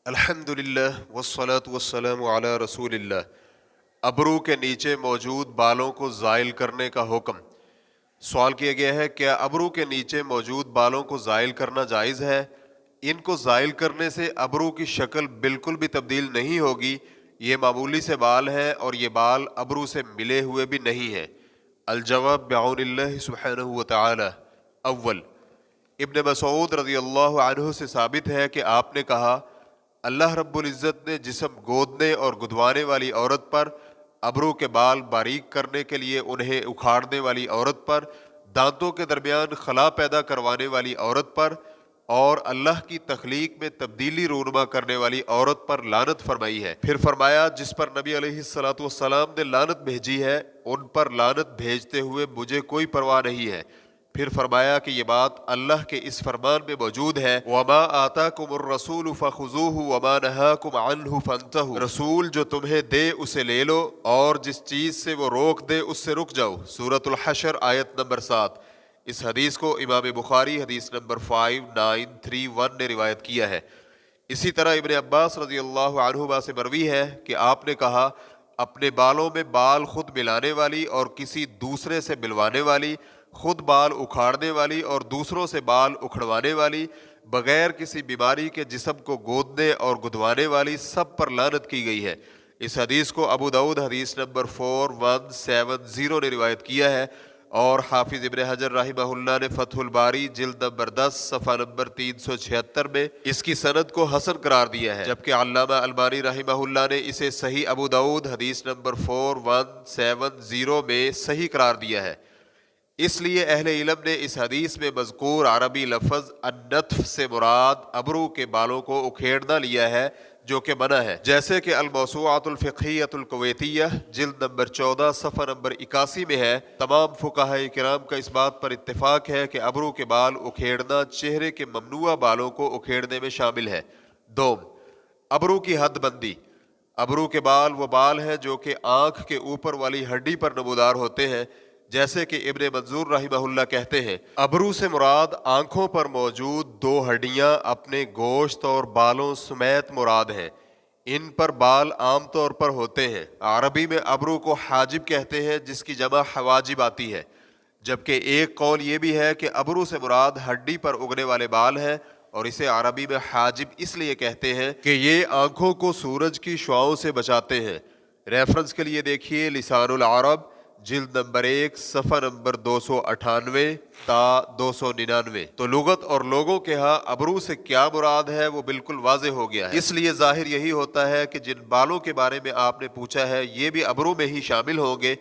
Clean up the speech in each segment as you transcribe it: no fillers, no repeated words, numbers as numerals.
الحمدللہ والصلاة والسلام علی رسول اللہ۔ ابرو کے نیچے موجود بالوں کو زائل کرنے کا حکم۔ سوال کیا گیا ہے کیا ابرو کے نیچے موجود بالوں کو زائل کرنا جائز ہے؟ ان کو زائل کرنے سے ابرو کی شکل بالکل بھی تبدیل نہیں ہوگی، یہ معمولی سے بال ہیں اور یہ بال ابرو سے ملے ہوئے بھی نہیں ہیں۔ الجواب بعون اللہ سبحانہ وتعالی۔ اول، ابن مسعود رضی اللہ عنہ سے ثابت ہے کہ آپ نے کہا، اللہ رب العزت نے جسم گودنے اور گدوانے والی عورت پر، ابرو کے بال باریک کرنے کے لیے انہیں اکھاڑنے والی عورت پر، دانتوں کے درمیان خلا پیدا کروانے والی عورت پر اور اللہ کی تخلیق میں تبدیلی رونما کرنے والی عورت پر لعنت فرمائی ہے۔ پھر فرمایا جس پر نبی علیہ الصلوۃ والسلام نے لعنت بھیجی ہے ان پر لعنت بھیجتے ہوئے مجھے کوئی پرواہ نہیں ہے۔ پھر فرمایا کہ یہ بات اللہ کے اس فرمان میں موجود ہے، وَمَا آتَاكُمُ الرَّسُولُ فَخُذُوهُ وَمَا نَهَاكُمْ عَنْهُ فَانْتَهُوا، رسول جو تمہیں دے اسے لے لو اور جس چیز سے وہ روک دے اس سے رک جاؤ۔ سورۃ الحشر آیت نمبر 7۔ اس حدیث کو امام بخاری حدیث نمبر 5931 نے روایت کیا ہے۔ اسی طرح ابن عباس رضی اللہ عنہما سے مروی ہے کہ آپ نے کہا، اپنے بالوں میں بال خود ملانے والی اور کسی دوسرے سے ملوانے والی، خود بال اکھاڑنے والی اور دوسروں سے بال اکھڑوانے والی، بغیر کسی بیماری کے جسم کو گودنے اور گدوانے والی، سب پر لعنت کی گئی ہے۔ اس حدیث کو ابو داؤد حدیث نمبر 4170 نے روایت کیا ہے، اور حافظ ابن حجر رحمہ اللہ نے فتح الباری جلد نمبر 10 صفحہ نمبر 376 میں اس کی سند کو حسن قرار دیا ہے، جبکہ علامہ البانی رحمہ اللہ نے اسے صحیح ابو داؤد حدیث نمبر 4170 میں صحیح قرار دیا ہے۔ اس لیے اہل علم نے اس حدیث میں مذکور عربی لفظ النتف سے مراد ابرو کے بالوں کو اکھیڑنا لیا ہے، جو کہ منع ہے، جیسے کہ الموسوعۃ الفقہیۃ الکویتیہ جلد نمبر 14 صفحہ نمبر 81 میں ہے۔ تمام فقہاء کرام کا اس بات پر اتفاق ہے کہ ابرو کے بال اکھیڑنا چہرے کے ممنوع بالوں کو اکھیڑنے میں شامل ہے۔ دوم، ابرو کی حد بندی۔ ابرو کے بال وہ بال ہیں جو کہ آنکھ کے اوپر والی ہڈی پر نمودار ہوتے ہیں، جیسے کہ ابن منظور رحمہ اللہ کہتے ہیں، ابرو سے مراد آنکھوں پر موجود دو ہڈیاں اپنے گوشت اور بالوں سمیت مراد ہیں۔ ان پر بال عام طور پر ہوتے ہیں۔ عربی میں ابرو کو حاجب کہتے ہیں، جس کی جمع حواجب آتی ہے، جبکہ ایک قول یہ بھی ہے کہ ابرو سے مراد ہڈی پر اگنے والے بال ہیں، اور اسے عربی میں حاجب اس لیے کہتے ہیں کہ یہ آنکھوں کو سورج کی شعاؤں سے بچاتے ہیں۔ ریفرنس کے لیے دیکھیے لسان العرب جلد نمبر 1 صفحہ نمبر 298 تا 299۔ تو لغت اور لوگوں کے ہاں ابرو سے کیا مراد ہے وہ بالکل واضح ہو گیا ہے۔ اس لیے ظاہر یہی ہوتا ہے کہ جن بالوں کے بارے میں آپ نے پوچھا ہے یہ بھی ابرو میں ہی شامل ہوں گے،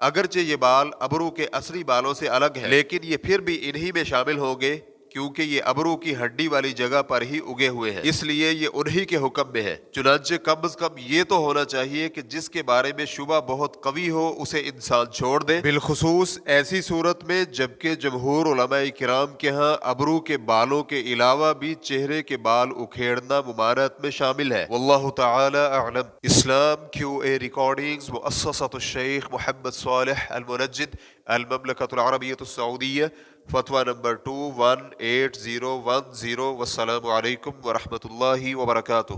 اگرچہ یہ بال ابرو کے اصلی بالوں سے الگ ہیں، لیکن یہ پھر بھی انہی میں شامل ہوں گے، کیونکہ یہ ابرو کی ہڈی والی جگہ پر ہی اگے ہوئے ہیں، اس لیے یہ انہی کے حکم میں ہے۔ چنانچہ کم از کم یہ تو ہونا چاہیے کہ جس کے بارے میں شبہ بہت قوی ہو اسے انسان چھوڑ دے، بالخصوص ایسی صورت میں جبکہ جمہور علماء کرام کے ہاں ابرو کے بالوں کے علاوہ بھی چہرے کے بال اکھیڑنا ممانعت میں شامل ہے۔ واللہ تعالی اعلم۔ اسلام QA ریکارڈنگز، مؤسسۃ الشیخ محمد صالح المنجد، المملکۃ العربیۃ السعودیہ، فتویٰ نمبر 218010۔ والسلام علیکم ورحمۃ اللہ وبرکاتہ۔